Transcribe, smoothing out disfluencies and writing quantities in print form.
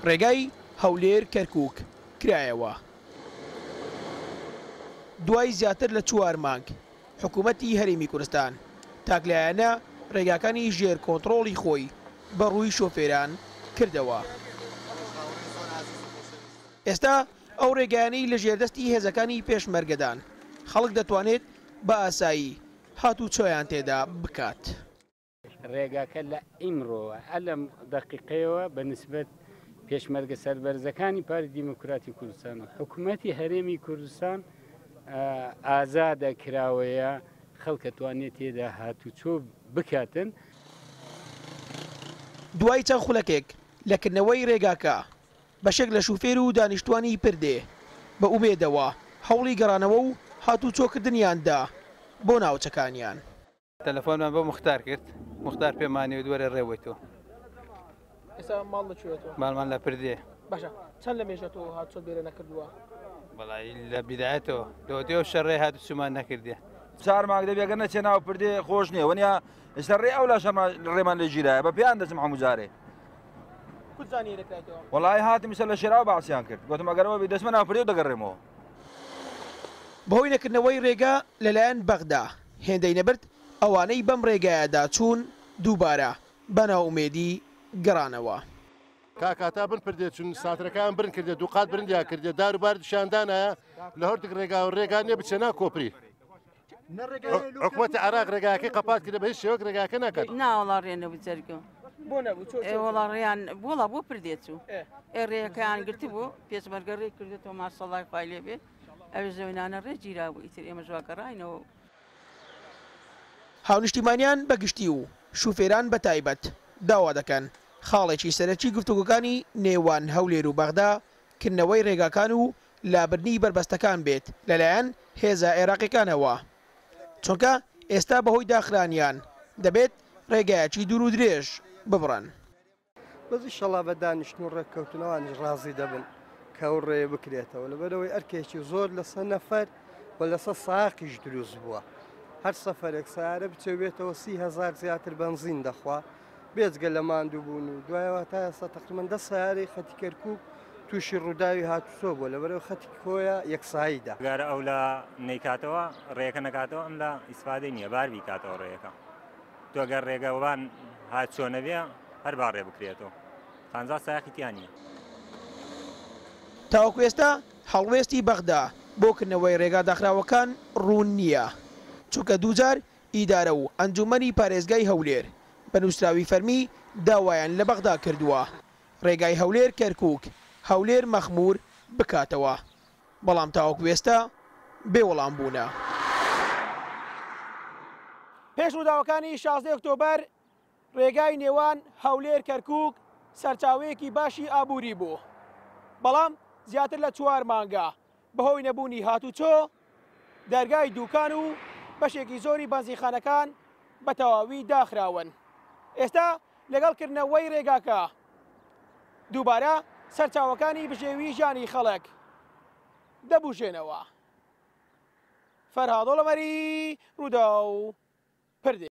ڕێگای هەولێر-کەرکووک کرایەوە. دوای زیاتر لە 4 مانگ حکوومەتی هەرێمی کوردستان تاکلایەنە ڕێگاکانی ژێر کۆنتڕۆڵی خۆی بە ڕووی شۆفێران کردەوە. ئێستا ئەو ڕێگایانەی لە ژێردەستی هێزەکانی پێشمەرگەدان خەڵک دەتوانێت بە ئاسایی هاتوچۆیان تێدا بکات. ڕێگاکە لە ئیمڕۆوە ئەلەم دەقیقەیەوە بە نسبەت پێشمەرگە سەربەرزەکانی پارتی دیموکراتی کوردستان و حکوومەتی هەرێمی کوردستان ئازادە کراوەیە خەڵکە توانێت تێدا هاتوچۆ بکاتن. دوای چەند خولەکێک لەکردنەوەی ڕێگاکە بەشێک لە شوفێر و دانیشتوانی پردێ بە ئومێدەوە هەوڵی گەڕانەوە و هاتوچۆکردنیاندا بۆ ناوچەکانیان. تەلەفۆنمان بۆ مختار کرد، مختار پێمانی و دووەرە ڕێوەیتەوە. ئێستا ماڵ لەکوێتەوە؟ ماڵمان لە پردێ. باشە چەند لە مێژێتەوە هاتوچۆ بێرە نەکردووە؟ بەڵای لە بیدایەتەوە لەوەتەوە شەڕێ هاتوچۆمان نەکردێ. 4 مانگ دەبێگە نەچێ ناو پردێ خۆش نییە وەنیا ئێستا ڕێ ئەو لە ڕێمان لە ژیرایە بە پێیان دەچم هەموو جارێ. کوزانی دەکرێتەوە؟ وەڵای هاتم سەر لە شێراوە باسییان کرد گوتم ئەگەرەوە بێ دەچمە ناو پردێ و دەگەڕێمەوە. بەهۆی نەکردنەوەی ڕێگا لەلایەن بەغدا هێندەی نەبرد ئەوانەی بەم ڕێگایەدا چوون دووبارە بە ناومێدی گەڕانەوە. کاکاتا بن پردێ چون ساترەکان برن کردێ دووقات برندیا کردێ داروبار شاندانە لە هەردێک ڕێگا و ڕێگانێ بچێنا کۆپری. حکوومەتی عراق ڕێگاکەی قەپات کردە بە هیچ شێوەک ڕێگاکە نەکرد. ناوەڵا ڕێنە بجەرگە بۆ نەبوو وەڵا ڕێیان بۆڵا بۆ پردێت چوو ڕێەکەیان گرتی بوو پێشمەرگە ڕێ کردێتەوە ماسەڵای خوای لێ بێ ئەوێ زەوینانە ڕێ گیرا بوو ئیتر ئێمە ژواگەڕاینەوە. هاونیشتیمانیان بەگشتی و شوفێران بە تایبەت داوا دەکەن خاڵێکی سەرەکی گفتوگۆکانی نێوان هەولێر و بەغدا کردنەوەی ڕێگاکان و لابردنی بربەستەکان بێت لەلایەن هێزە عێراقیەکانەوە، چونکە ئێستا بەهۆی داخرانیان دەبێت ڕێگایەکی دوور و درێژ ببڕن. بەزی شەڵا بە دانیشتن و ڕێککەوتنەوەنیش ڕازی دەبن کە ئەو ڕێە بکرێتەوە لەبەرەوەی ئەرکێکی زۆر لەسەر نەفەر و لەسەر ساقیش دروست بووە. هەر سەفەرێک سیارە بچێتەوە 30,000 زیاتر بنزین دەخوا بێجگە لە ماندوو بوون و دوایەوە تا ئێستا تقریباً 10 سیارەی خەتی کەرکووک تووشی ڕووداوی هاتوچۆ بووە لەبەرەوە خەتی کۆیە یەکساییدا. گارە ئەو لە نەیکاتەوە ڕێەکە نەکاتەوە ئەم لە ئیسفادەی نییە باربی کاتەوە ڕێەکە تۆگەر ڕێگەوان هاتچۆ نەبێ هەر باڕێ بکرێتەوە خانزا ساقیتیان نییە. تاوەکو ئێستا هەڵوێستی بەغدا بۆکردنەوەی ڕێگا داخراوەکان ڕوون نییە، چونکە دووجار ئیدارە و ئەنجومەنی پارێزگای هەولێر بە نووسراوی فەرمی داوایان لە بەغدا کردووە ڕێگای هەولێر-کەرکووک هەولێر مەخمور بکاتەوە، بەڵام تاوەکو ئێستا بێوەڵام بوونە. پێش ڕووداوەکانی 16 ئۆکتۆبەر ڕێگای نێوان هەولێر-کەرکووک سەرچاوەیەکی باشی ئابووری بوو، بەڵام زیاتر لە 4 مانگە بەهۆی نەبوونی هاتوچۆ دەرگای دووکان و بەشێکی زۆری بەنزیخانەکان بە تەواوی داخراون. ئێستا لەگەڵکردنەوەی ڕێگاکە دووبارە سەرچاوەکانی بژێوی ژانی خەڵک دەبوژێنەوە. فەرهاد وڵەمەری، ڕووداو، پردێ.